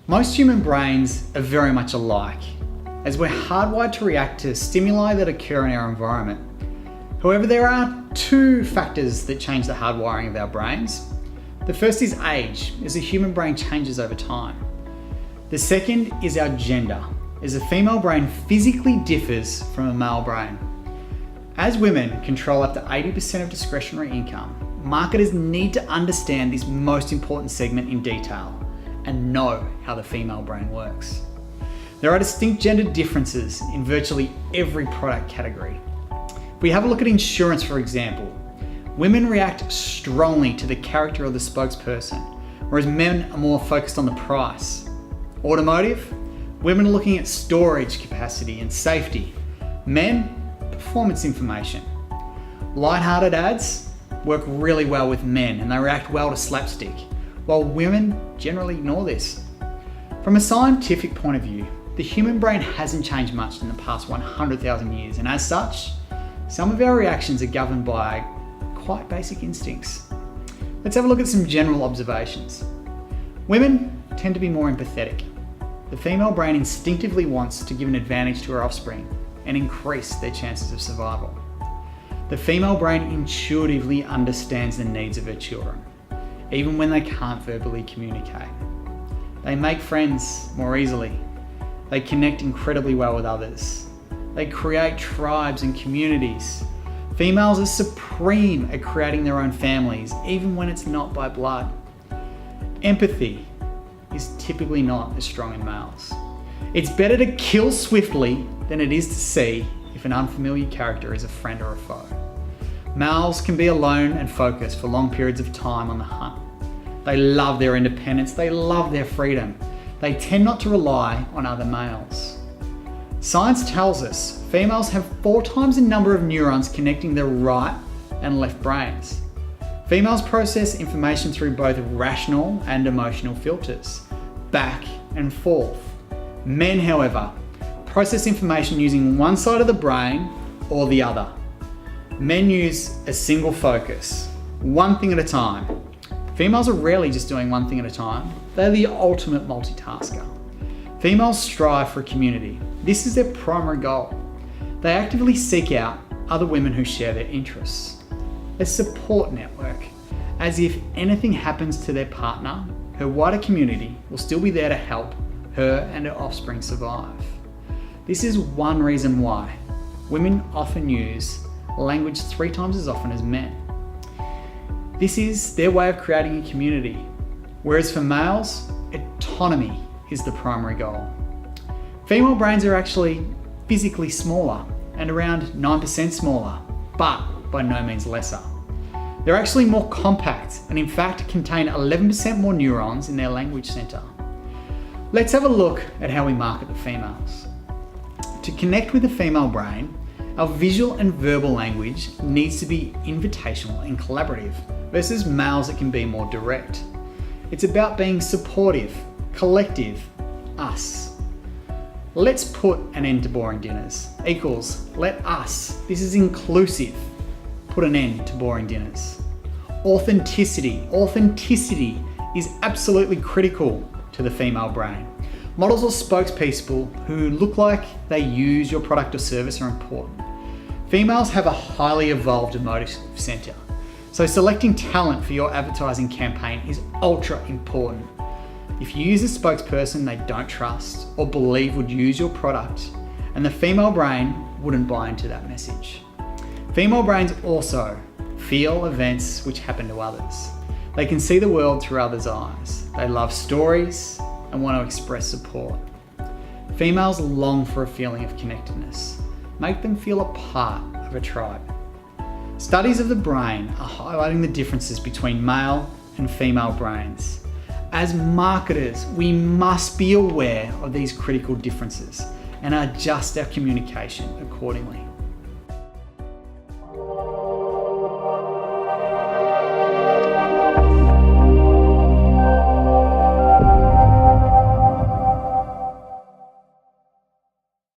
Most human brains are very much alike, as we're hardwired to react to stimuli that occur in our environment. However, there are two factors that change the hardwiring of our brains. The first is age, as the human brain changes over time. The second is our gender, as a female brain physically differs from a male brain. As women control up to 80% of discretionary income, marketers need to understand this most important segment in detail and know how the female brain works. There are distinct gender differences in virtually every product category. If we have a look at insurance, for example, women react strongly to the character of the spokesperson, whereas men are more focused on the price. Automotive, women are looking at storage capacity and safety. Men, performance information. Light-hearted ads work really well with men and they react well to slapstick, while women generally ignore this. From a scientific point of view, the human brain hasn't changed much in the past 100,000 years, and as such, some of our reactions are governed by quite basic instincts. Let's have a look at some general observations. Women tend to be more empathetic. The female brain instinctively wants to give an advantage to her offspring and increase their chances of survival. The female brain intuitively understands the needs of her children, even when they can't verbally communicate. They make friends more easily. They connect incredibly well with others. They create tribes and communities. Females are supreme at creating their own families, even when it's not by blood. Empathy is typically not as strong in males. It's better to kill swiftly than it is to see if an unfamiliar character is a friend or a foe. Males can be alone and focused for long periods of time on the hunt. They love their independence, they love their freedom. They tend not to rely on other males. Science tells us females have 4 times the number of neurons connecting their right and left brains. Females process information through both rational and emotional filters, back and forth. Men, however, process information using one side of the brain or the other. Men use a single focus, one thing at a time. Females are rarely just doing one thing at a time. They're the ultimate multitasker. Females strive for a community. This is their primary goal. They actively seek out other women who share their interests. A support network, as if anything happens to their partner, her wider community will still be there to help her and her offspring survive. This is one reason why women often use language 3 times as often as men. This is their way of creating a community, whereas for males, autonomy is the primary goal. Female brains are actually physically smaller and around 9% smaller, but by no means lesser. They're actually more compact and in fact contain 11% more neurons in their language center. Let's have a look at how we market the females. To connect with the female brain, our visual and verbal language needs to be invitational and collaborative versus males that can be more direct. It's about being supportive, collective, us. Let's put an end to boring dinners equals let us, this is inclusive, put an end to boring dinners. Authenticity is absolutely critical to the female brain. Models or spokespeople who look like they use your product or service are important. Females have a highly evolved emotive center, so selecting talent for your advertising campaign is ultra important. If you use a spokesperson they don't trust or believe would use your product, and the female brain wouldn't buy into that message. Female brains also feel events which happen to others. They can see the world through others' eyes. They love stories and want to express support. Females long for a feeling of connectedness. Make them feel a part of a tribe. Studies of the brain are highlighting the differences between male and female brains. As marketers, we must be aware of these critical differences and adjust our communication accordingly.